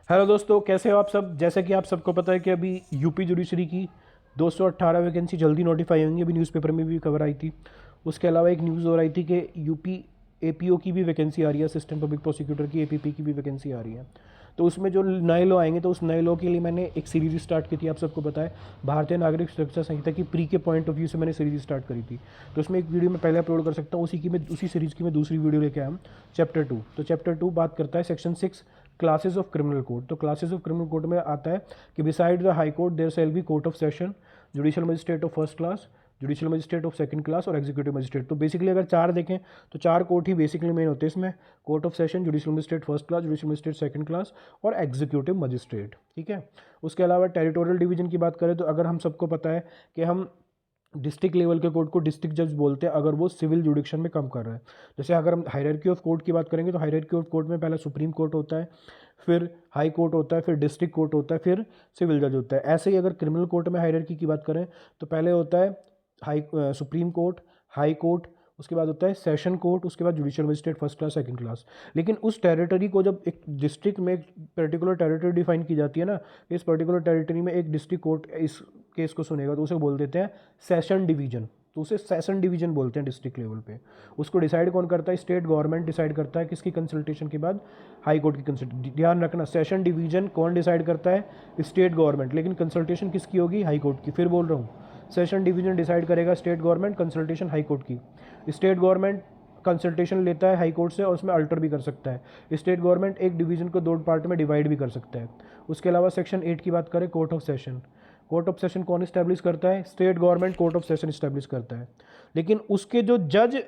Hello दोस्तों, कैसे हो आप सब। जैसे कि आप सबको पता है कि अभी यूपी जुडिशरी की 218 वैकेंसी जल्दी नोटिफाई होंगी। अभी न्यूज़पेपर में भी खबर आई थी। उसके अलावा एक न्यूज़ और आई थी कि यूपी एपीओ की भी वैकेंसी आ रही है, असिस्टेंट पब्लिक प्रोसिक्यूटर की एपीपी की भी वैकेंसी आ रही है। तो उसमें जो नए लॉ आएंगे, तो उस नए लॉ के लिए मैंने एक सीरीज स्टार्ट की थी। आप सबको पता है, भारतीय नागरिक सुरक्षा संहिता की प्री के पॉइंट ऑफ व्यू से मैंने सीरीज स्टार्ट करी थी। तो उसमें एक वीडियो मैं पहले अपलोड कर सकता हूँ, उसी सीरीज़ की मैं दूसरी वीडियो लेके आया हूँ। चैप्टर 2, तो चैप्टर 2 बात करता है section 6 classes of criminal code. तो क्लासेस ऑफ क्रिमिनल कोड में आता है कि beside the high court there shall be court of session, judicial magistrate of first class, judicial magistrate of second class और एग्जीक्यूटिव मजिस्ट्रेट। तो basically अगर चार देखें तो चार कोर्ट ही बेसिकली मेन होते हैं इसमें। Court of session, judicial magistrate first class, judicial magistrate second class और एग्जीक्यूटिव मजिस्ट्रेट। ठीक है। उसके अलावा टेरिटोरियल डिवीजन की बात करें तो अगर हम सबको पता है कि हम डिस्ट्रिक्ट लेवल के कोर्ट को डिस्ट्रिक्ट जज बोलते हैं अगर वो सिविल जुडिक्शन में कम कर रहा है। जैसे अगर हम हायरार्की ऑफ कोर्ट की बात करेंगे तो हायरार्की ऑफ कोर्ट में पहला सुप्रीम कोर्ट होता है, फिर हाई कोर्ट होता है, फिर डिस्ट्रिक्ट कोर्ट होता है, फिर सिविल जज होता है। ऐसे ही अगर क्रिमिनल कोर्ट में हायरार्की की बात करें तो पहले होता है सुप्रीम कोर्ट, हाई कोर्ट, उसके बाद होता है सेशन कोर्ट, उसके बाद judicial magistrate first class second class. लेकिन उस टेरिटरी को जब एक डिस्ट्रिक्ट में एक पर्टिकुलर टेरिटरी डिफाइन की जाती है ना, इस पर्टिकुलर टेरिटरी में एक डिस्ट्रिक्ट कोर्ट इस केस को सुनेगा तो उसे बोल देते हैं सेशन डिवीजन। तो उसे सेशन डिवीजन बोलते हैं डिस्ट्रिक्ट लेवल पे। उसको डिसाइड कौन करता है? स्टेट गवर्नमेंट डिसाइड करता है। किसकी कंसल्टेशन के बाद? हाई कोर्ट की कंसल्ट। ध्यान रखना, सेशन डिवीजन कौन डिसाइड करता है? State government. लेकिन कंसल्टेशन किसकी होगी? हाई कोर्ट की। फिर बोल रहा हूँ, सेशन डिवीजन डिसाइड करेगा, state government, consultation high court की। स्टेट गवर्नमेंट कंसल्टेशन लेता है हाई कोर्ट से और उसमें अल्टर भी कर सकता है। स्टेट गवर्नमेंट एक डिवीजन को दो पार्ट में डिवाइड भी कर सकता है। उसके अलावा सेक्शन 8 की बात करें, court of session. Court of session कौन इस्टेब्लिश करता है? State government court of session establish करता है। लेकिन उसके जो जज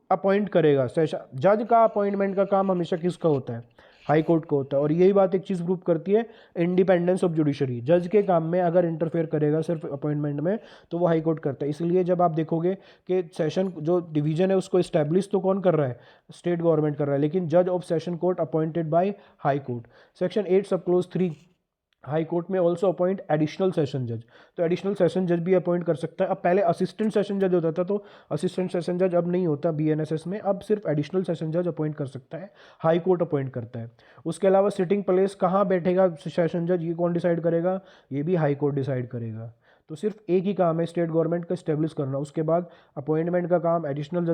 अपॉइंट करेगा, सेशन जज का अपॉइंटमेंट का काम हमेशा किसका होता है? हाई कोर्ट को होता है। और यही बात एक चीज़ प्रूव करती है, इंडिपेंडेंस ऑफ जुडिशरी। जज के काम में अगर इंटरफेयर करेगा सिर्फ अपॉइंटमेंट में तो वो हाई कोर्ट करता है। इसलिए जब आप देखोगे कि सेशन जो डिवीजन है उसको इस्टेब्लिश तो कौन कर रहा है? स्टेट गवर्नमेंट कर रहा है, लेकिन जज of session court appointed by high court. Section 8 सब क्लोज 3, हाई कोर्ट में ऑल्सो अपॉइंट एडिशनल सेशन जज। तो एडिशनल सेशन जज भी अपॉइंट कर सकता है। अब पहले असिस्टेंट सेशन जज होता था, तो असिस्टेंट सेशन जज अब नहीं होता बीएनएसएस में, अब सिर्फ एडिशनल सेशन जज अपॉइंट कर सकता है, हाई कोर्ट अपॉइंट करता है। उसके अलावा सिटिंग प्लेस कहाँ बैठेगा सेशन जज, ये कौन डिसाइड करेगा? ये भी हाई कोर्ट डिसाइड करेगा। तो सिर्फ एक ही काम है स्टेट गवर्नमेंट का, स्टेब्लिश करना। उसके बाद अपॉइंटमेंट का काम एडिशनल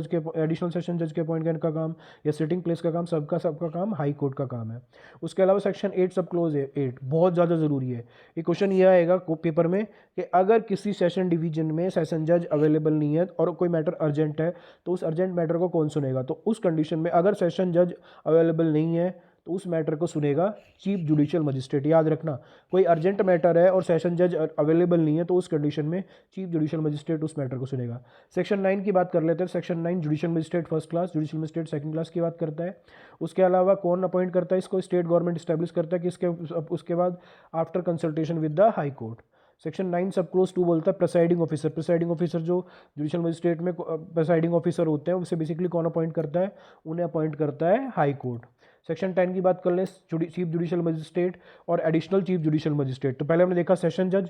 सेशन जज के अपॉइंटमेंट का काम या सिटिंग प्लेस का काम, सबका सबका काम हाई कोर्ट का काम है। उसके अलावा सेक्शन 8 सब क्लोज है, 8 बहुत ज़्यादा ज़रूरी है। ये क्वेश्चन ये आएगा पेपर में कि अगर किसी सेशन डिवीजन में सेशन जज अवेलेबल नहीं है और कोई मैटर अर्जेंट है तो उस अर्जेंट मैटर को कौन सुनेगा? तो उस कंडीशन में अगर सेशन जज अवेलेबल नहीं है तो उस मैटर को सुनेगा चीफ जुडिशियल मजिस्ट्रेट। याद रखना, कोई अर्जेंट मैटर है और सेशन जज अवेलेबल नहीं है तो उस कंडीशन में चीफ जुडिशियल मजिस्ट्रेट उस मैटर को सुनेगा। सेक्शन 9 की बात कर लेते हैं। Section 9 judicial magistrate first class, judicial magistrate second class की बात करता है। उसके अलावा कौन अपॉइंट करता है इसको? स्टेट गवर्नमेंट स्टैब्लिश करता है। किसके? उसके बाद after consultation with the high court. Section 9 सब क्लोज 2 बोलता है प्रिसाइडिंग ऑफिसर। प्रिसाइडिंग ऑफिसर जो जुडिशियल मजिस्ट्रेट में प्रिसाइडिंग ऑफिसर होते हैं, उसे बेसिकली कौन अपॉइंट करता है? उन्हें अपॉइंट करता है हाई कोर्ट। सेक्शन 10 की बात कर ले, चीफ जुडिशियल मजिस्ट्रेट और एडिशनल चीफ जुडिशियल मजिस्ट्रेट। तो पहले हमने देखा सेशन जज,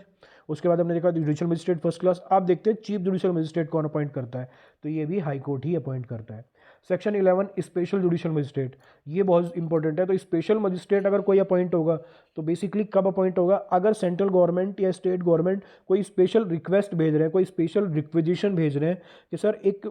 उसके बाद हमने देखा जुडिशियल मजिस्ट्रेट फर्स्ट क्लास। आप देखते हैं चीफ जुडिशियल मजिस्ट्रेट कौन अपॉइंट करता है, तो ये भी हाई कोर्ट ही अपॉइंट करता है। सेक्शन 11 स्पेशल जुडिशियल मजिस्ट्रेट, ये बहुत इंपॉर्टेंट है। तो स्पेशल मजिस्ट्रेट अगर कोई अपॉइंट होगा तो बेसिकली कब अपॉइंट होगा? अगर सेंट्रल गवर्नमेंट या स्टेट गवर्नमेंट कोई स्पेशल रिक्वेस्ट भेज रहे हैं, कोई स्पेशल रिक्वेजिशन भेज रहे हैं कि सर एक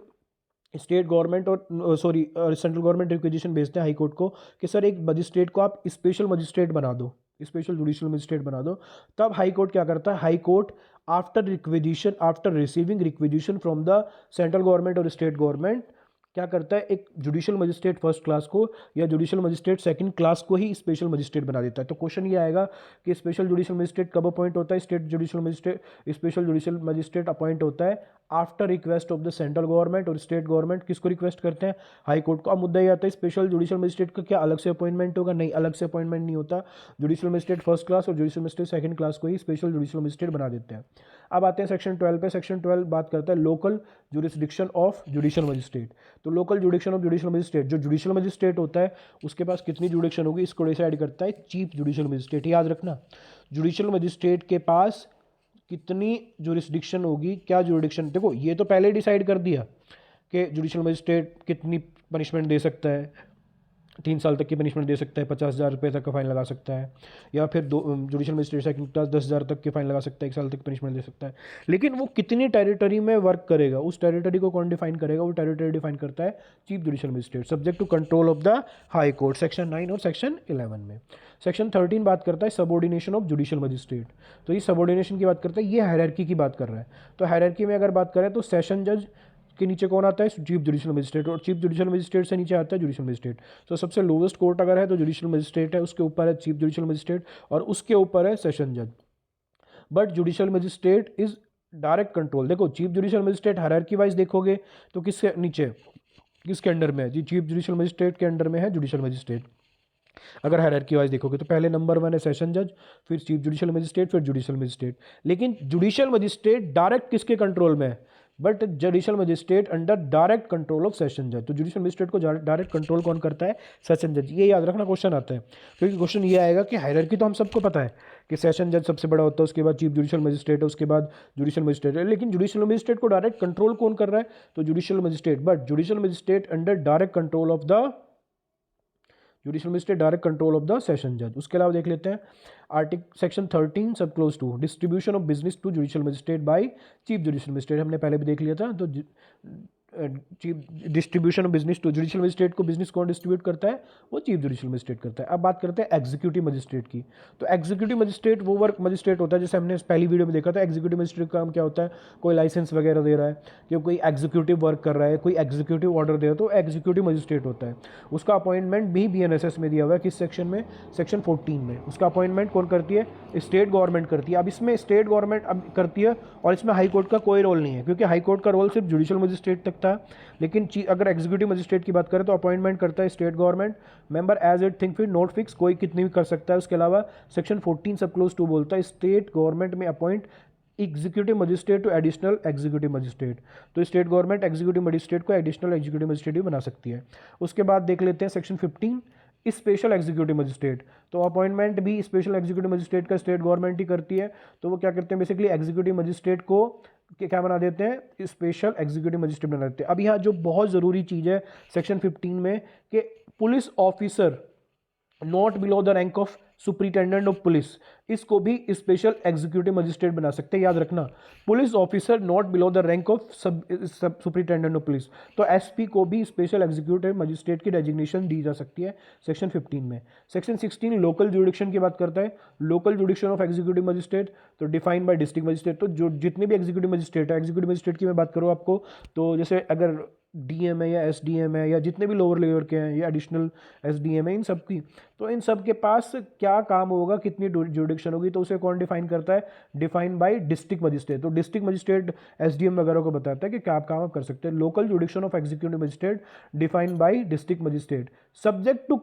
स्टेट गवर्नमेंट और सेंट्रल गवर्नमेंट रिक्वेजिशन भेजते हैं हाई कोर्ट को कि सर एक मजिस्ट्रेट को आप स्पेशल मजिस्ट्रेट बना दो, स्पेशल जुडिशियल मजिस्ट्रेट बना दो। तब हाई कोर्ट क्या करता है? High court after receiving requisition from the central government और स्टेट गवर्नमेंट क्या करता है? एक जुडिशियल मजिस्ट्रेट फर्स्ट क्लास को या जुडिशियल मजिस्ट्रेट सेकंड क्लास को ही स्पेशल मजिस्ट्रेट बना देता है। तो क्वेश्चन ये आएगा कि स्पेशल जुडिशियल मजिस्ट्रेट कब अपॉइंट होता है? State judicial magistrate special judicial magistrate appoint होता है after request of the central government और स्टेट गवर्नमेंट। किसको रिक्वेस्ट करते हैं? हाई कोर्ट को। अब मुद्दा ये आता है स्पेशल जुडिशियल मजिस्ट्रेट का क्या अलग से अपॉइंटमेंट होगा? नहीं, अलग से अपॉइंटमेंट नहीं होता। जुडिशियल मजिस्ट्रेट फर्स्ट क्लास और जुडिशियल मजिस्ट्रेट सेकंड क्लास को ही स्पेशल जुडिशियल मजिस्ट्रेट बना देते हैं। अब आते हैं सेक्शन 12 पे। सेक्शन 12 बात करता है local jurisdiction of judicial magistrate. तो local jurisdiction of judicial magistrate, जो जुडिशियल मजिस्ट्रेट होता है उसके पास कितनी जुडिक्शन होगी इसको डिसाइड करता है चीफ जुडिशियल मजिस्ट्रेट। याद रखना, जुडिशियल मजिस्ट्रेट के पास कितनी जुरिस्डिक्शन होगी, क्या जुरिडिक्शन। देखो ये तो पहले डिसाइड कर दिया कि जुडिशियल मजिस्ट्रेट कितनी पनिशमेंट दे सकता है, 3 साल तक की पनिशमेंट दे सकता है, 50,000 रुपये तक का फाइन लगा सकता है, या फिर जुडिशल मजिस्ट्रेट एक्ट के तहत 10,000 तक के फाइन लगा सकता है, 1 साल तक पनिशमेंट दे सकता है। लेकिन वो कितनी टेरिटरी में वर्क करेगा, उस टेरिटरी को कौन डिफाइन करेगा? वो टेरिटरी डिफाइन करता है chief judicial magistrate, subject to control of the high court, section 9 और सेक्शन 11 में। सेक्शन 13 बात करता है सबऑर्डिनेशन ऑफ जुडिशल मजिस्ट्रेट। तो ये सबऑर्डिनेशन की बात करता है, ये हायरार्की की बात कर रहा है। तो हायरार्की में अगर बात करें तो सेशन जज के नीचे कौन आता है? चीफ जुडिशल मजिस्ट्रेट, और चीफ जुडिशल मजिस्ट्रेट से नीचे आता है जुडिशल मजिस्ट्रेट। तो सबसे लोवेस्ट कोर्ट अगर है तो जुडिशल मजिस्ट्रेट है, उसके ऊपर है चीफ जुडिशल मजिस्ट्रेट, और उसके ऊपर है सेशन जज। But judicial magistrate is direct control. देखो chief judicial magistrate hierarchy wise देखोगे तो किसके नीचे, किसके अंडर में है जी? चीफ जुडिशल मजिस्ट्रेट के अंडर में है जुडिशल मजिस्ट्रेट। अगर हायरार्की वाइज देखोगे तो पहले नंबर 1 है सेशन जज, फिर चीफ जुडिशल मजिस्ट्रेट, फिर जुडिशल मजिस्ट्रेट। लेकिन जुडिशल मजिस्ट्रेट डायरेक्ट किसके कंट्रोल में है? But judicial magistrate under direct control of session जज। तो जुडिशल मजिस्ट्रेट को डायरेक्ट कंट्रोल कौन करता है? सेशन जज। ये याद रखना क्वेश्चन आता है, क्योंकि क्वेश्चन ये आएगा कि हायरार्की तो हम सबको पता है कि सेशन जज सबसे बड़ा होता है, उसके बाद चीफ जुडिशल मजिस्ट्रेट है, उसके बाद जुडिशल मजिस्ट्रेट है। लेकिन जुडिशल मजिस्ट्रेट को डायरेक्ट कंट्रोल कौन कर रहा है? तो judicial magistrate. But judicial magistrate under direct control of the judicial magistrate, direct control of the session जज। उसके अलावा देख लेते हैं article section 13 sub clause 2, distribution of business to judicial magistrate by chief judicial magistrate, हमने पहले भी देख लिया था। तो chief distribution of business to judicial magistrate को बिजनेस कौन डिस्ट्रीब्यूट करता है? वो चीफ जुडिशल मजिस्ट्रेट करता है। अब बात करते हैं एग्जीक्यूटिव मजिस्ट्रेट की। तो एग्जीक्यूटिव मजिस्ट्रेट वो वर्क मजिस्ट्रेट होता है, जैसे हमने पहली वीडियो में देखा था। एग्जीक्यूटिव मजिस्ट्रेट का काम क्या होता है? कोई लाइसेंस वगैरह दे रहा है, या कोई एग्जीक्यूटिव वर्क कर रहा है, कोई एग्जीक्यूटिव ऑर्डर दे रहा है, तो एग्जीक्यूटिव मजिस्ट्रेट होता है। उसका अपॉइंटमेंट भी BNSS में दिया हुआ है, किस सेक्शन में? सेक्शन 14 में। उसका अपॉइंटमेंट कौन करती है? स्टेट गवर्नमेंट करती है। अब इसमें स्टेट गवर्नमेंट अब करती है, और इसमें हाई कोर्ट का कोई रोल नहीं है, क्योंकि हाई कोर्ट का रोल सिर्फ जुडिशल मजिस्ट्रेट तक था। लेकिन अगर एग्जीक्यूटिव मजिस्ट्रेट की बात करें तो अपॉइंटमेंट करता है state government, member as it think fit, not fix, कोई कितनी भी कर सकता है। उसके अलावा सेक्शन 14 सब क्लोज 2 बोलता है स्टेट गवर्नमेंट में appoint executive magistrate to additional executive magistrate. तो स्टेट गवर्नमेंट एग्जीक्यूटिव मजिस्ट्रेट को एडिशनल एग्जीक्यूटिव मजिस्ट्रेट भी बना सकती है। उसके बाद देख लेते हैं सेक्शन 15 स्पेशल एग्जीक्यूटिव मजिस्ट्रेट। तो अपॉइंटमेंट भी स्पेशल एग्जीक्यूटिव मजिस्ट्रेट का स्टेट गवर्नमेंट ही करती है। तो वो क्या करते हैं? बेसिकली एग्जीक्यूटिव मजिस्ट्रेट को क्या बना देते हैं? स्पेशल एग्जीक्यूटिव मजिस्ट्रेट बना देते हैं। अब यहाँ जो बहुत ज़रूरी चीज़ है सेक्शन 15 में, कि police officer not below the rank of superintendent of police, इसको भी स्पेशल एग्जीक्यूटिव मजिस्ट्रेट बना सकते हैं। याद रखना, police officer not below the rank of superintendent of police, तो एसपी को भी स्पेशल एग्जीक्यूटिव मजिस्ट्रेट की डेजिग्नेशन दी जा सकती है सेक्शन 15 में। सेक्शन 16 लोकल जुडिक्शन की बात करता है, local jurisdiction of executive magistrate, तो डिफाइन बाय डिस्ट्रिक्ट मजिस्ट्रेट। तो जो जितने भी एग्जीक्यूटिव मजिस्ट्रेट है, एग्जीक्यूटिव मजिस्ट्रेट की मैं बात करूँ आपको, तो जैसे अगर DM है या SDM है, या जितने भी लोअर लेवल के हैं, या एडिशनल SDM है, इन सब की, तो इन सब के पास क्या काम होगा, कितनी जुडिक्शन होगी, तो उसे कौन डिफाइन करता है? Define by district magistrate. तो डिस्ट्रिक्ट मजिस्ट्रेट SDM वगैरह को बताता है कि क्या काम आप कर सकते हैं। Local jurisdiction of executive magistrate define by district magistrate, subject to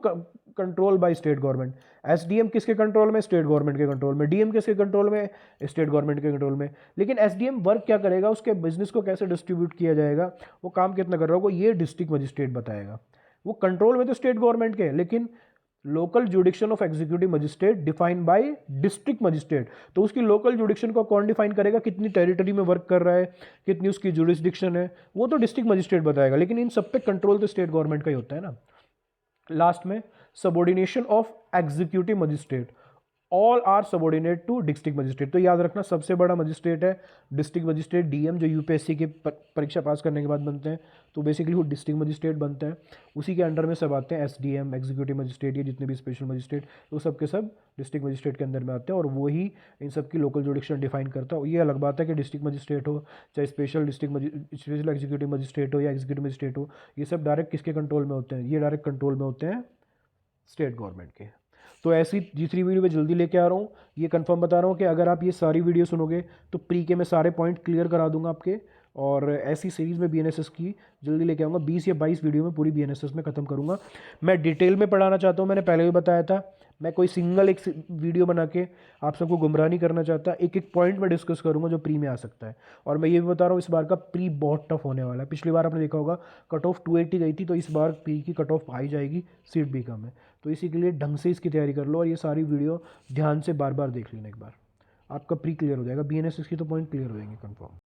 control by state government. SDM किसके कंट्रोल में? स्टेट गवर्नमेंट के कंट्रोल में। DM किसके कंट्रोल में? स्टेट गवर्नमेंट के कंट्रोल में। लेकिन SDM वर्क क्या करेगा, उसके बिजनेस को कैसे डिस्ट्रीब्यूट किया जाएगा, वो काम कितना कर रहा होगा, ये डिस्ट्रिक्ट मजिस्ट्रेट बताएगा। वो कंट्रोल में तो स्टेट गवर्नमेंट के, लेकिन local jurisdiction of executive magistrate define by district magistrate, तो उसकी लोकल जुडिक्शन को कौन डिफाइन करेगा? कितनी टेरिटरी में वर्क कर रहा है, कितनी उसकी जुडिक्शन है, वो तो डिस्ट्रिक्ट मजिस्ट्रेट बताएगा। लेकिन इन सब पे कंट्रोल तो स्टेट गवर्नमेंट का ही होता है ना। लास्ट में subordination of executive magistrate, all are subordinate to district magistrate. तो याद रखना, सबसे बड़ा मजिस्ट्रेट है डिस्ट्रिक्ट मजिस्ट्रेट, DM, जो UPSC की परीक्षा पास करने के बाद बनते हैं। तो बेसिकली वो डिस्ट्रिक्ट मजिस्ट्रेट बनते हैं, उसी के अंडर में सब आते हैं। SDM, एग्जीक्यूटिव मजिस्ट्रेट, ये जितने भी स्पेशल मजिस्ट्रेट, तो सब के सब डिस्ट्रिक्ट मजिस्ट्रेट के अंदर में आते हैं, और वही इन सब की लोकल जुडिक्शन डिफाइन करता है। ये अलग बात है कि डिस्ट्रिक्ट मजिस्ट्रेट हो, चाहे स्पेशल एग्जीक्यूटिव मजिस्ट्रेट हो या एग्जीक्यूटिव मजिस्ट्रेट हो, ये सब डायरेक्ट किसके कंट्रोल में होते हैं? ये डायरेक्ट कंट्रोल में होते हैं स्टेट गवर्नमेंट के। तो ऐसी तीसरी वीडियो में जल्दी लेके आ रहा हूँ। ये कंफर्म बता रहा हूँ कि अगर आप ये सारी वीडियो सुनोगे तो प्री के मैं सारे पॉइंट क्लियर करा दूंगा आपके, और ऐसी सीरीज़ में BNSS की जल्दी लेके आऊँगा। 20 या 22 वीडियो में पूरी BNSS में ख़त्म करूँगा। मैं डिटेल में पढ़ाना चाहता हूँ, मैंने पहले भी बताया था। मैं कोई सिंगल एक वीडियो बना के आप सबको गुमराह नहीं करना चाहता। एक एक पॉइंट में डिस्कस करूँगा जो प्री में आ सकता है। और मैं ये भी बता रहा हूँ, इस बार का प्री बहुत टफ होने वाला है। पिछली बार आपने देखा होगा कट ऑफ 280 गई थी, तो इस बार प्री की कट ऑफ आई जाएगी, सीट भी कम है। तो इसी के लिए ढंग से इसकी तैयारी कर लो, और ये सारी वीडियो ध्यान से बार बार देख लेना एक बार, आपका प्री क्लियर हो जाएगा। BNSS की तो पॉइंट क्लियर हो जाएंगे कन्फर्म।